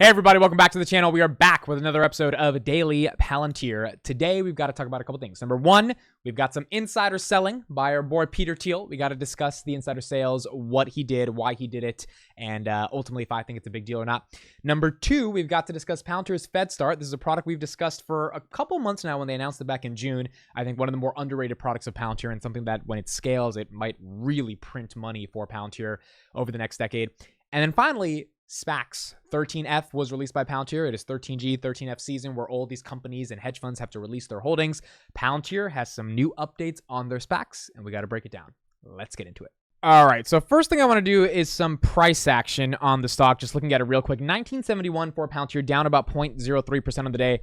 Hey everybody, welcome back to the channel. We are back with another episode of Daily Palantir. Today, we've got to talk about a couple things. Number one, we've got some insider selling by our boy Peter Thiel. We got to discuss the insider sales, what he did, why he did it, and ultimately if I think it's a big deal or not. Number two, we've got to discuss Palantir's Fedstart. This is a product we've discussed for a couple months now when they announced it back in June. I think one of the more underrated products of Palantir and something that when it scales, it might really print money for Palantir over the next decade. And then finally, SPACs. 13F was released by Palantir. It is 13G, 13F season where all these companies and hedge funds have to release their holdings. Palantir has some new updates on their SPACs, and we got to break it down. Let's get into it. All right, so first thing I want to do is some price action on the stock. Just looking at it real quick. 1971 for Palantir, down about 0.03% of the day.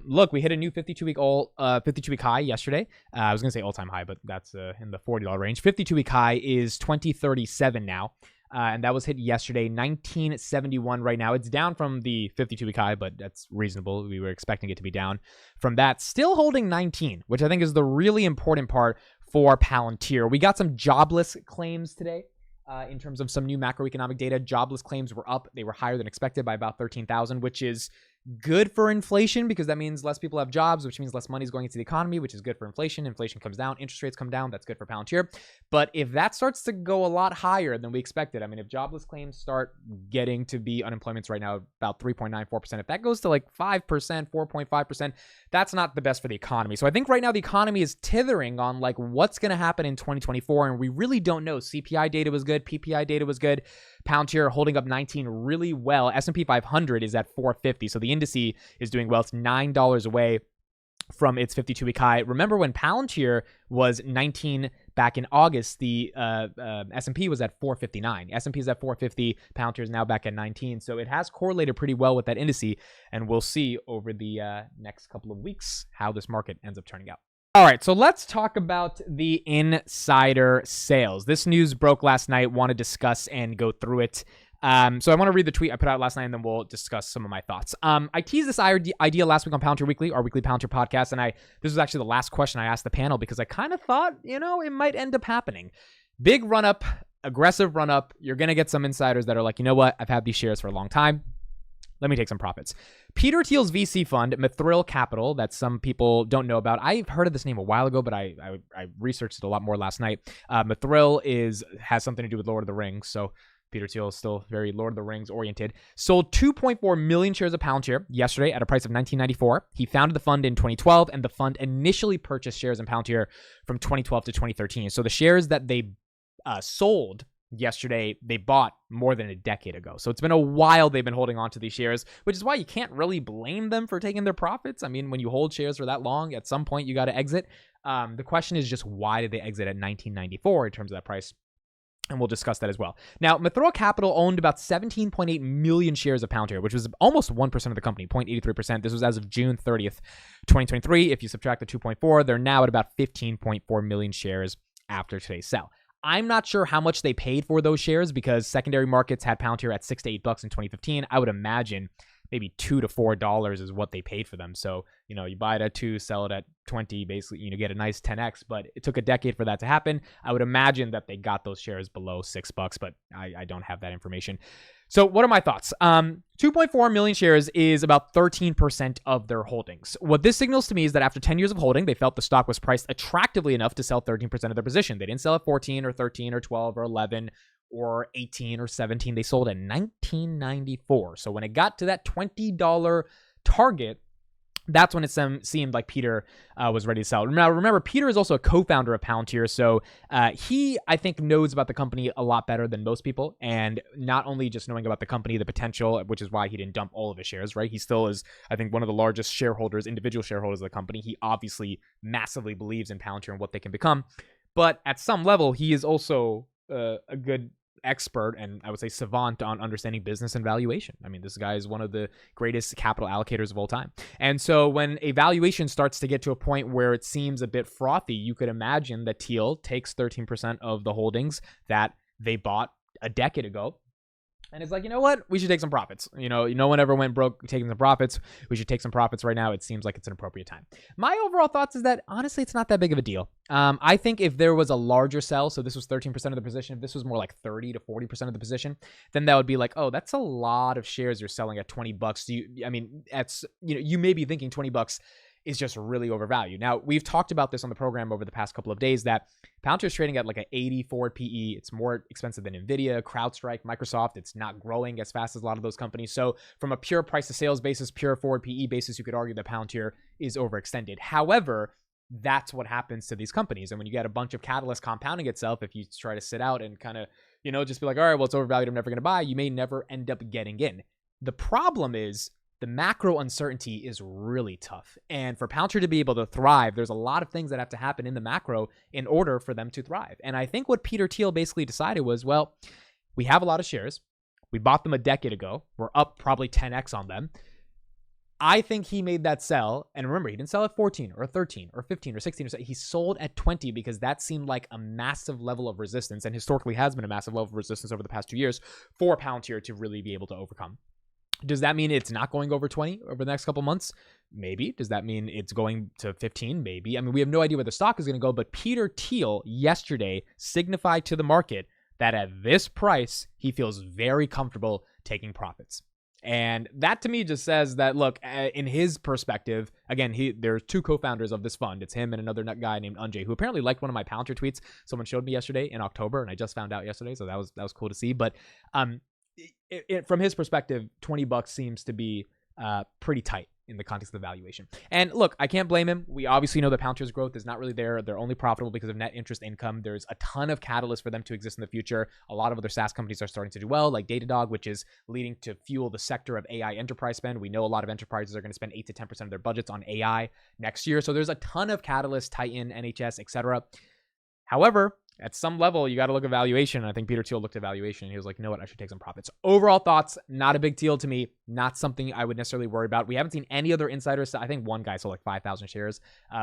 Look, we hit a new 52-week high yesterday. I was going to say all-time high, but that's in the $40 range. 52-week high is 2037 now. And that was hit yesterday, 1971 right now. It's down from the 52-week high, but that's reasonable. We were expecting it to be down from that. Still holding 19, which I think is the really important part for Palantir. We got some jobless claims today. In terms of some new macroeconomic data, jobless claims were up. They were higher than expected by about 13,000, which is good for inflation because that means less people have jobs, which means less money is going into the economy, which is good for inflation. Inflation comes down, interest rates come down. That's good for Palantir. But if that starts to go a lot higher than we expected, I mean, if jobless claims start getting to be unemployment's right now about 3.94%, if that goes to like 5%, 4.5%, that's not the best for the economy. So I think right now the economy is tethering on like what's going to happen in 2024, and we really don't know. CPI data was good, PPI data was good. Palantir holding up 19 really well. S&P 500 is at 450, so the indice is doing well. It's $9 away from its 52-week high. Remember when Palantir was 19 back in August, the S&P was at 459. S&P is at 450. Palantir is now back at 19. So it has correlated pretty well with that indice, and we'll see over the next couple of weeks how this market ends up turning out. All right, so let's talk about the insider sales. This news broke last night. Want to discuss and go through it. So I want to read the tweet I put out last night, and then we'll discuss some of my thoughts. I teased this idea last week on Palantir Weekly, our weekly Palantir podcast, and this was actually the last question I asked the panel because I kind of thought, it might end up happening. Big run-up, aggressive run-up. You're going to get some insiders that are like, you know what? I've had these shares for a long time. Let me take some profits. Peter Thiel's VC fund, Thiel Capital, that some people don't know about. I've heard of this name a while ago, but I researched it a lot more last night. Thiel has something to do with Lord of the Rings, so Peter Thiel is still very Lord of the Rings oriented. Sold 2.4 million shares of Palantir yesterday at a price of $19.94. He founded the fund in 2012, and the fund initially purchased shares in Palantir from 2012 to 2013. So the shares that they sold yesterday, they bought more than a decade ago. So it's been a while they've been holding on to these shares, which is why you can't really blame them for taking their profits. I mean, when you hold shares for that long, at some point you got to exit. The question is just why did they exit at $19.94 in terms of that price? And we'll discuss that as well. Now, Thiel Capital owned about 17.8 million shares of Palantir, which was almost 1% of the company, 0.83%. This was as of June 30th, 2023. If you subtract the 2.4, they're now at about 15.4 million shares after today's sell. I'm not sure how much they paid for those shares because secondary markets had Palantir at $6 to $8 in 2015. I would imagine maybe $2 to $4 is what they paid for them. So, you buy it at 2, sell it at 20, basically, get a nice 10x, but it took a decade for that to happen. I would imagine that they got those shares below $6, but I don't have that information. So what are my thoughts? 2.4 million shares is about 13% of their holdings. What this signals to me is that after 10 years of holding, they felt the stock was priced attractively enough to sell 13% of their position. They didn't sell at 14 or 13 or 12 or 11 or 18 or 17. They sold at $19.94. So when it got to that $20 target, that's when it seemed like Peter was ready to sell. Now, remember, Peter is also a co-founder of Palantir, so he, I think, knows about the company a lot better than most people, and not only just knowing about the company, the potential, which is why he didn't dump all of his shares, right? He still is, I think, one of the largest shareholders, individual shareholders of the company. He obviously massively believes in Palantir and what they can become, but at some level, he is also a good expert and I would say savant on understanding business and valuation. I mean, this guy is one of the greatest capital allocators of all time. And so when a valuation starts to get to a point where it seems a bit frothy, you could imagine that Thiel takes 13% of the holdings that they bought a decade ago And it's like, you know what? We should take some profits. No one ever went broke taking some profits. We should take some profits right now. It seems like it's an appropriate time. My overall thoughts is that, honestly, it's not that big of a deal. I think if there was a larger sell, so this was 13% of the position, if this was more like 30 to 40% of the position, then that would be like, oh, that's a lot of shares you're selling at $20. You may be thinking $20 is just really overvalued. Now, we've talked about this on the program over the past couple of days that Palantir is trading at like an 80 forward PE. It's more expensive than NVIDIA, CrowdStrike, Microsoft. It's not growing as fast as a lot of those companies. So from a pure price to sales basis, pure forward PE basis, you could argue that Palantir is overextended. However, that's what happens to these companies. And when you get a bunch of catalysts compounding itself, if you try to sit out and kind of, just be like, all right, well, it's overvalued, I'm never going to buy, you may never end up getting in. The problem is, the macro uncertainty is really tough. And for Palantir to be able to thrive, there's a lot of things that have to happen in the macro in order for them to thrive. And I think what Peter Thiel basically decided was, well, we have a lot of shares. We bought them a decade ago. We're up probably 10x on them. I think he made that sell. And remember, he didn't sell at 14 or 13 or 15 or 16 or 17. He sold at 20 because that seemed like a massive level of resistance, and historically has been a massive level of resistance over the past 2 years for Palantir to really be able to overcome. Does that mean it's not going over 20 over the next couple months? Maybe. Does that mean it's going to 15? Maybe. I mean, we have no idea where the stock is going to go, but Peter Thiel yesterday signified to the market that at this price, he feels very comfortable taking profits. And that to me just says that, look, in his perspective, again, there's two co-founders of this fund. It's him and another guy named Unjay, who apparently liked one of my Palantir tweets. Someone showed me yesterday in October, and I just found out yesterday, so that was cool to see. But from his perspective, $20 seems to be pretty tight in the context of the valuation. And look, I can't blame him. We obviously know that Palantir's growth is not really there. They're only profitable because of net interest income. There's a ton of catalysts for them to exist in the future. A lot of other SaaS companies are starting to do well, like Datadog, which is leading to fuel the sector of AI enterprise spend. We know a lot of enterprises are going to spend 8 to 10% of their budgets on AI next year. So there's a ton of catalysts, Titan, NHS, etc. However, at some level, you got to look at valuation. I think Peter Thiel looked at valuation and he was like, you know what, I should take some profits. Overall thoughts, not a big deal to me. Not something I would necessarily worry about. We haven't seen any other insiders. I think one guy sold like 5,000 shares,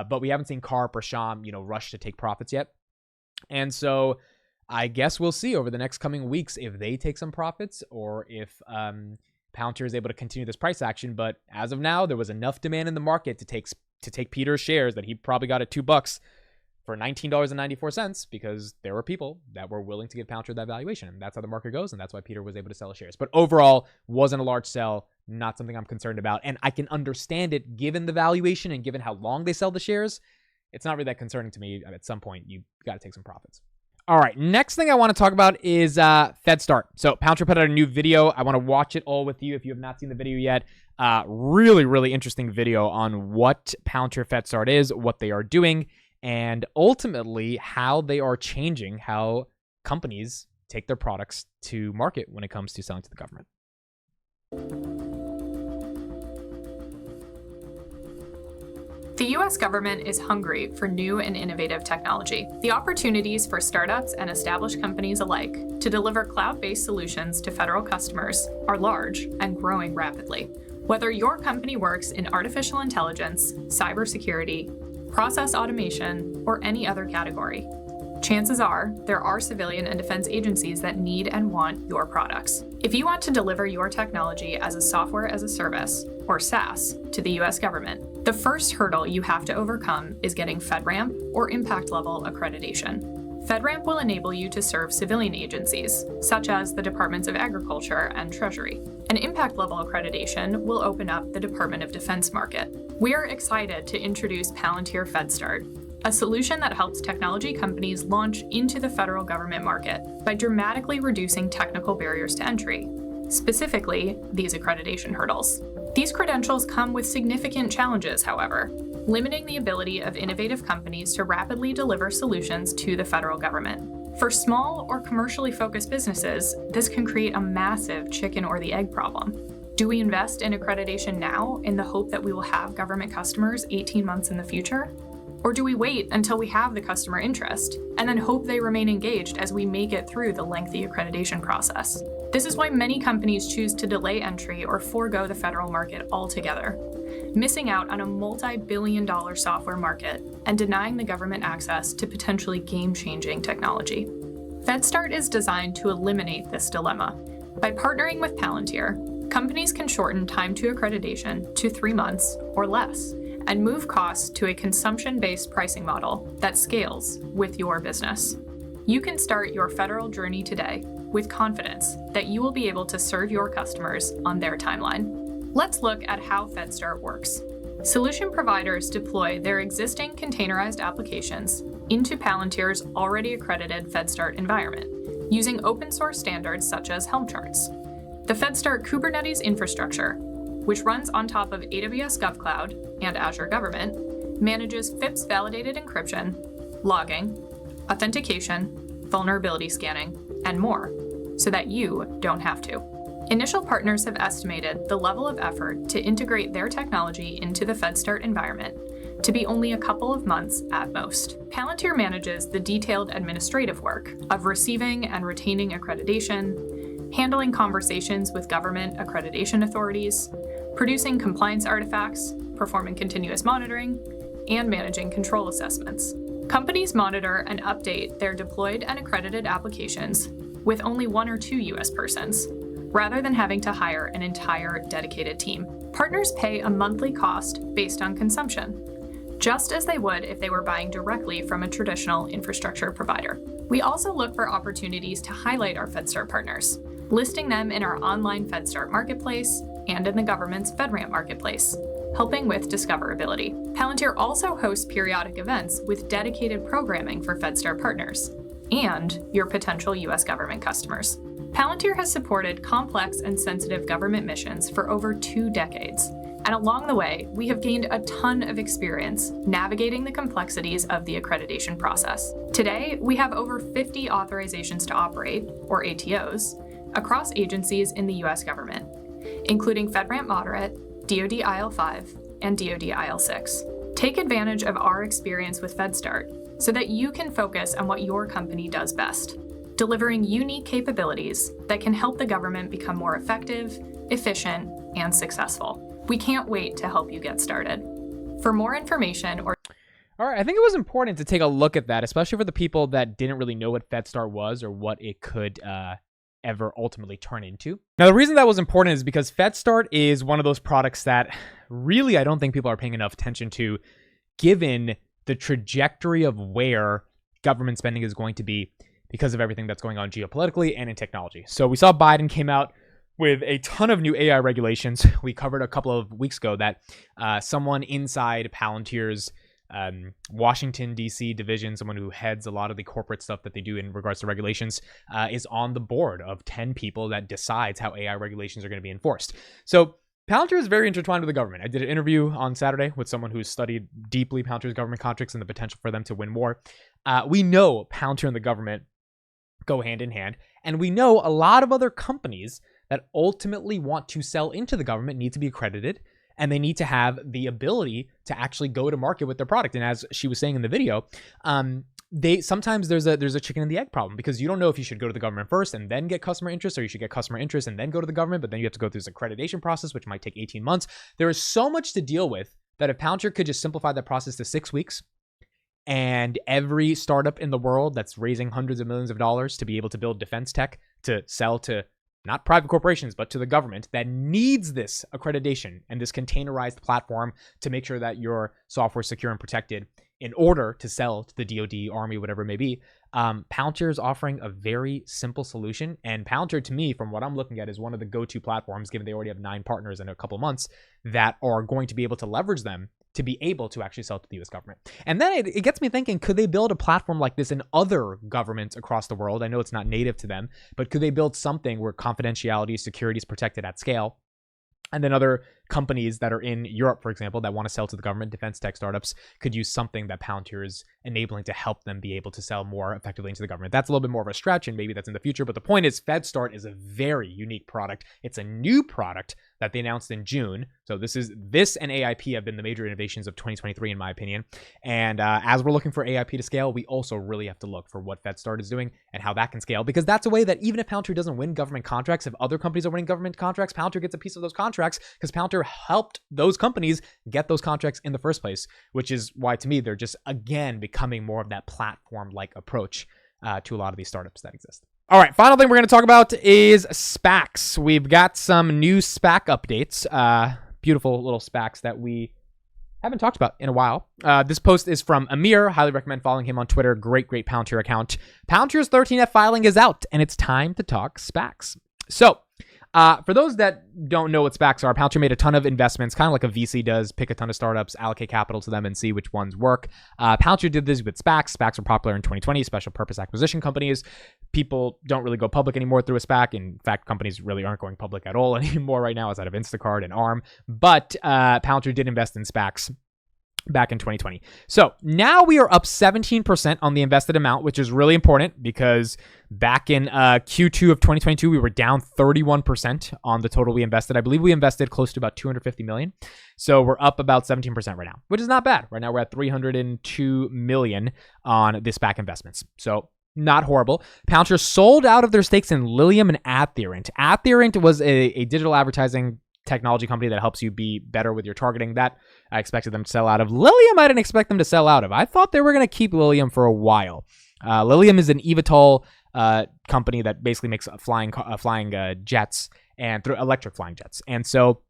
but we haven't seen Karp or Sham, rush to take profits yet. And so I guess we'll see over the next coming weeks if they take some profits or if Palantir is able to continue this price action. But as of now, there was enough demand in the market to take Peter's shares that he probably got at $2 for $19.94 because there were people that were willing to give Palantir that valuation. And that's how the market goes, and that's why Peter was able to sell his shares. But overall, wasn't a large sell, not something I'm concerned about. And I can understand it given the valuation and given how long they sell the shares. It's not really that concerning to me. At some point, you got to take some profits. All right, next thing I want to talk about is Fedstart. So Palantir put out a new video. I want to watch it all with you if you have not seen the video yet. Really, really interesting video on what Palantir Fedstart is, what they are doing, and ultimately how they are changing how companies take their products to market when it comes to selling to the government. The U.S. government is hungry for new and innovative technology. The opportunities for startups and established companies alike to deliver cloud-based solutions to federal customers are large and growing rapidly. Whether your company works in artificial intelligence, cybersecurity, process automation, or any other category, chances are there are civilian and defense agencies that need and want your products. If you want to deliver your technology as a software as a service, or SaaS, to the U.S. government, the first hurdle you have to overcome is getting FedRAMP or impact level accreditation. FedRAMP will enable you to serve civilian agencies, such as the Departments of Agriculture and Treasury. An impact level accreditation will open up the Department of Defense market. We're excited to introduce Palantir Fedstart, a solution that helps technology companies launch into the federal government market by dramatically reducing technical barriers to entry, specifically these accreditation hurdles. These credentials come with significant challenges, however, limiting the ability of innovative companies to rapidly deliver solutions to the federal government. For small or commercially focused businesses, this can create a massive chicken or the egg problem. Do we invest in accreditation now in the hope that we will have government customers 18 months in the future? Or do we wait until we have the customer interest and then hope they remain engaged as we make it through the lengthy accreditation process? This is why many companies choose to delay entry or forego the federal market altogether, missing out on a multi-billion-dollar software market and denying the government access to potentially game-changing technology. Fedstart is designed to eliminate this dilemma. By partnering with Palantir, companies can shorten time to accreditation to 3 months or less and move costs to a consumption-based pricing model that scales with your business. You can start your federal journey today with confidence that you will be able to serve your customers on their timeline. Let's look at how Fedstart works. Solution providers deploy their existing containerized applications into Palantir's already accredited Fedstart environment using open source standards such as Helm charts. The Fedstart Kubernetes infrastructure, which runs on top of AWS GovCloud and Azure Government, manages FIPS validated encryption, logging, authentication, vulnerability scanning, and more, so that you don't have to. Initial partners have estimated the level of effort to integrate their technology into the Fedstart environment to be only a couple of months at most. Palantir manages the detailed administrative work of receiving and retaining accreditation, handling conversations with government accreditation authorities, producing compliance artifacts, performing continuous monitoring, and managing control assessments. Companies monitor and update their deployed and accredited applications with only 1 or 2 US persons, rather than having to hire an entire dedicated team. Partners pay a monthly cost based on consumption, just as they would if they were buying directly from a traditional infrastructure provider. We also look for opportunities to highlight our Fedstart partners, listing them in our online Fedstart marketplace and in the government's FedRAMP marketplace, helping with discoverability. Palantir also hosts periodic events with dedicated programming for Fedstart partners and your potential US government customers. Palantir has supported complex and sensitive government missions for over 2 decades, and along the way, we have gained a ton of experience navigating the complexities of the accreditation process. Today, we have over 50 authorizations to operate, or ATOs, across agencies in the US government, including FedRAMP Moderate, DoD IL5, and DoD IL6. Take advantage of our experience with Fedstart so that you can focus on what your company does best, delivering unique capabilities that can help the government become more effective, efficient, and successful. We can't wait to help you get started. For more information or... All right, I think it was important to take a look at that, especially for the people that didn't really know what Fedstart was or what it could ever ultimately turn into. Now, the reason that was important is because Fedstart is one of those products that really I don't think people are paying enough attention to, given the trajectory of where government spending is going to be because of everything that's going on geopolitically and in technology. So we saw Biden came out with a ton of new AI regulations. We covered a couple of weeks ago that someone inside Palantir's Washington, D.C. division, someone who heads a lot of the corporate stuff that they do in regards to regulations, is on the board of 10 people that decides how AI regulations are going to be enforced. So Palantir is very intertwined with the government. I did an interview on Saturday with someone who's studied deeply Palantir's government contracts and the potential for them to win more. We know Palantir and the government go hand in hand, and we know a lot of other companies that ultimately want to sell into the government need to be accredited, and they need to have the ability to actually go to market with their product. And as she was saying in the video, sometimes there's a chicken and the egg problem, because you don't know if you should go to the government first and then get customer interest, or you should get customer interest and then go to the government, but then you have to go through this accreditation process, which might take 18 months. There is so much to deal with that if Palantir could just simplify that process to 6 weeks, and every startup in the world that's raising hundreds of millions of dollars to be able to build defense tech to sell to not private corporations, but to the government that needs this accreditation and this containerized platform to make sure that your software is secure and protected in order to sell to the DoD, Army, whatever it may be. Palantir is offering a very simple solution. And Palantir, to me, from what I'm looking at, is one of the go-to platforms, given they already have 9 partners in a couple months that are going to be able to leverage them to be able to actually sell to the US government. And then it gets me thinking, could they build a platform like this in other governments across the world? I know it's not native to them, but could they build something where confidentiality, security is protected at scale? And then other companies that are in Europe, for example, that want to sell to the government, defense tech startups, could use something that Palantir is enabling to help them be able to sell more effectively into the government. That's a little bit more of a stretch, and maybe that's in the future. But the point is, Fedstart is a very unique product. It's a new product that they announced in June. So this and AIP have been the major innovations of 2023, in my opinion. And as we're looking for AIP to scale, we also really have to look for what Fedstart is doing and how that can scale, because that's a way that even if Palantir doesn't win government contracts, if other companies are winning government contracts, Palantir gets a piece of those contracts, because Palantir helped those companies get those contracts in the first place, which is why, to me, they're just, again, becoming more of that platform-like approach to a lot of these startups that exist. All right, final thing we're going to talk about is SPACs. We've got some new SPAC updates. Beautiful little SPACs that we haven't talked about in a while. This post is from Amir. Highly recommend following him on Twitter. Great Palantir account. Palantir's 13F filing is out, and it's time to talk SPACs. So, for those that don't know what SPACs are, Palantir made a ton of investments, kind of like a VC does, pick a ton of startups, allocate capital to them, and see which ones work. Palantir did this with SPACs. SPACs were popular in 2020, special purpose acquisition companies. People don't really go public anymore through a SPAC. In fact, companies really aren't going public at all anymore right now outside of Instacart and ARM. But Palantir did invest in SPACs back in 2020. So now we are up 17% on the invested amount, which is really important because back in Q2 of 2022, we were down 31% on the total we invested. I believe we invested close to about 250 million. So we're up about 17% right now, which is not bad. Right now we're at 302 million on the SPAC investments. So not horrible. Palantir sold out of their stakes in Lilium and Adherent. Adherent was a digital advertising technology company that helps you be better with your targeting. That I expected them to sell out of. Lilium, I didn't expect them to sell out of. I thought they were going to keep Lilium for a while. Lilium is an eVTOL company that basically makes flying jets and through electric flying jets. And so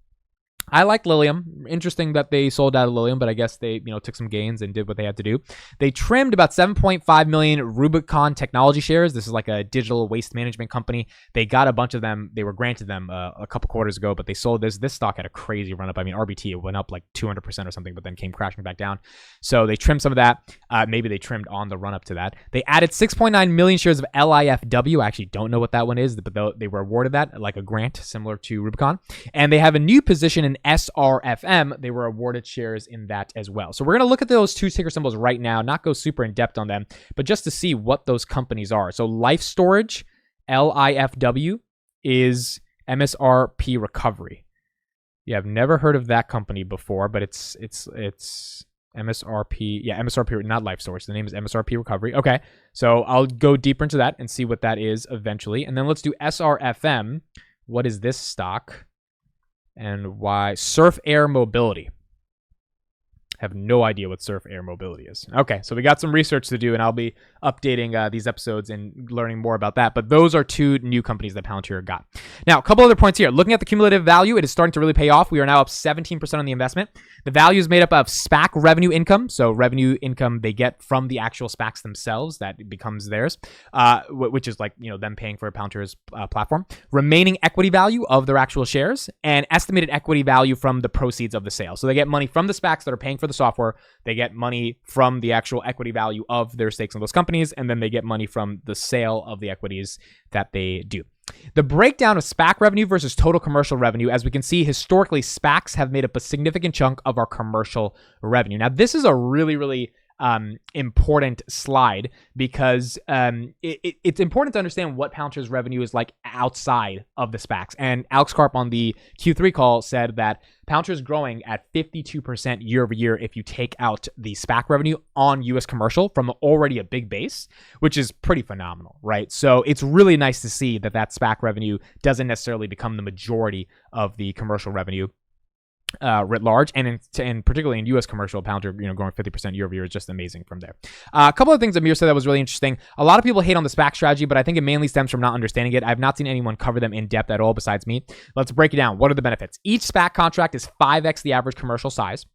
I like Lilium. Interesting that they sold out of Lilium, but I guess they, took some gains and did what they had to do. They trimmed about 7.5 million Rubicon Technology shares. This is like a digital waste management company. They got a bunch of them. They were granted them a couple quarters ago, but they sold this. This stock had a crazy run up. I mean, RBT, it went up like 200% or something, but then came crashing back down. So they trimmed some of that. Maybe they trimmed on the run up to that. They added 6.9 million shares of LIFW. I actually don't know what that one is, but they were awarded that like a grant similar to Rubicon. And they have a new position in SRFM. They were awarded shares in that as well. So we're going to look at those two ticker symbols right now, not go super in depth on them, but just to see what those companies are. So Life Storage, LIFW, is MSRP Recovery. Yeah, I've never heard of that company before, but it's MSRP. Yeah, MSRP, not Life Storage. The name is MSRP Recovery. Okay, so I'll go deeper into that and see what that is eventually. And then let's do SRFM. What is this stock? And why? Surf Air Mobility. Have no idea what Surf Air Mobility is. Okay, so we got some research to do, and I'll be updating these episodes and learning more about that. But those are two new companies that Palantir got. Now, a couple other points here. Looking at the cumulative value, it is starting to really pay off. We are now up 17% on the investment. The value is made up of SPAC revenue income, so revenue income they get from the actual SPACs themselves that becomes theirs, which is like them paying for Palantir's platform. Remaining equity value of their actual shares, and estimated equity value from the proceeds of the sale. So they get money from the SPACs that are paying for the software. They get money from the actual equity value of their stakes in those companies, and then they get money from the sale of the equities that they do. The breakdown of SPAC revenue versus total commercial revenue, as we can see, historically, SPACs have made up a significant chunk of our commercial revenue. Now, this is a really, really important slide because it's important to understand what Palantir's revenue is like outside of the SPACs. And Alex Karp on the Q3 call said that Palantir is growing at 52% year over year if you take out the SPAC revenue on US commercial from already a big base, which is pretty phenomenal, right? So it's really nice to see that SPAC revenue doesn't necessarily become the majority of the commercial revenue writ large, and particularly in U.S. commercial, Palantir, growing 50% year over year is just amazing from there. A couple of things Amir said that was really interesting. A lot of people hate on the SPAC strategy, but I think it mainly stems from not understanding it. I've not seen anyone cover them in depth at all besides me. Let's break it down. What are the benefits? Each SPAC contract is 5x the average commercial size,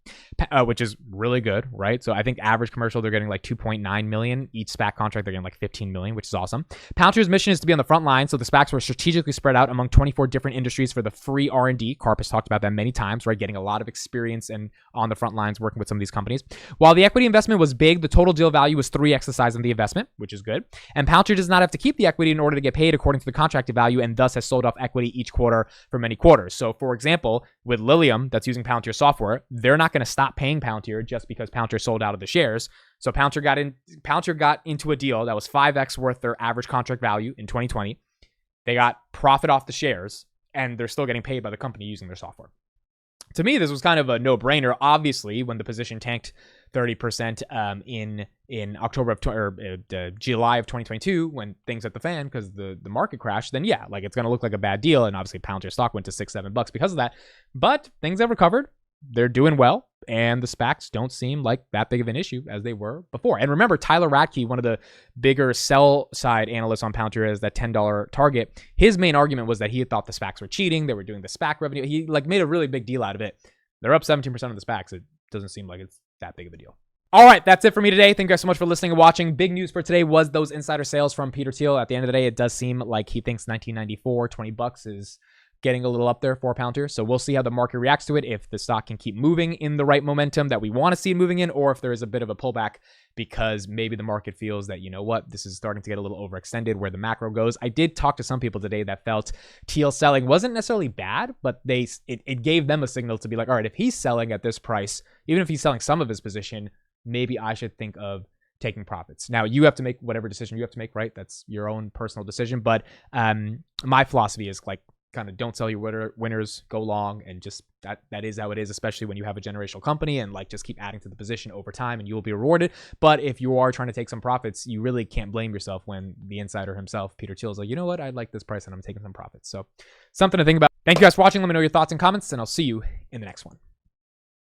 which is really good, right? So I think average commercial, they're getting like 2.9 million. Each SPAC contract, they're getting like 15 million, which is awesome. Palantir's mission is to be on the front line, so the SPACs were strategically spread out among 24 different industries for the free R&D. Karp has talked about that many times, right? Getting a lot of experience and on the front lines working with some of these companies. While the equity investment was big, the total deal value was 3x the size of the investment, which is good. And Palantir does not have to keep the equity in order to get paid according to the contracted value, and thus has sold off equity each quarter for many quarters. So for example, with Lilium that's using Palantir software, they're not going to stop paying Palantir just because Palantir sold out of the shares. So Palantir got into a deal that was 5x worth their average contract value in 2020. They got profit off the shares, and they're still getting paid by the company using their software. To me, this was kind of a no-brainer. Obviously, when the position tanked 30% in October of July of 2022, when things hit the fan because the market crashed, then yeah, like it's going to look like a bad deal. And obviously, Palantir stock went to $6-7 because of that. But things have recovered. They're doing well. and the SPACs don't seem like that big of an issue as they were before. And remember, Tyler Radke, one of the bigger sell side analysts on Palantir, has that $10 target. His main argument was that he thought the SPACs were cheating. They were doing the SPAC revenue. He made a really big deal out of it. They're up 17% of the SPACs. It doesn't seem like it's that big of a deal. All right, that's it for me today. Thank you guys so much for listening and watching. Big news for today was those insider sales from Peter Thiel. At the end of the day, it does seem like he thinks 1994, $20 is getting a little up there for Palantir. So we'll see how the market reacts to it, if the stock can keep moving in the right momentum that we want to see it moving in, or if there is a bit of a pullback because maybe the market feels that, you know what, this is starting to get a little overextended where the macro goes. I did talk to some people today that felt Thiel selling wasn't necessarily bad, but it gave them a signal to be like, all right, if he's selling at this price, even if he's selling some of his position, maybe I should think of taking profits. Now, you have to make whatever decision you have to make, right? That's your own personal decision. But my philosophy is like, kind of don't sell your winners, go long, and just that is how it is, especially when you have a generational company, and like just keep adding to the position over time and you will be rewarded. But if you are trying to take some profits, you really can't blame yourself when the insider himself, Peter Thiel, is like, you know what, I like this price and I'm taking some profits. So something to think about. Thank you guys for watching. Let me know your thoughts and comments, and I'll see you in the next one.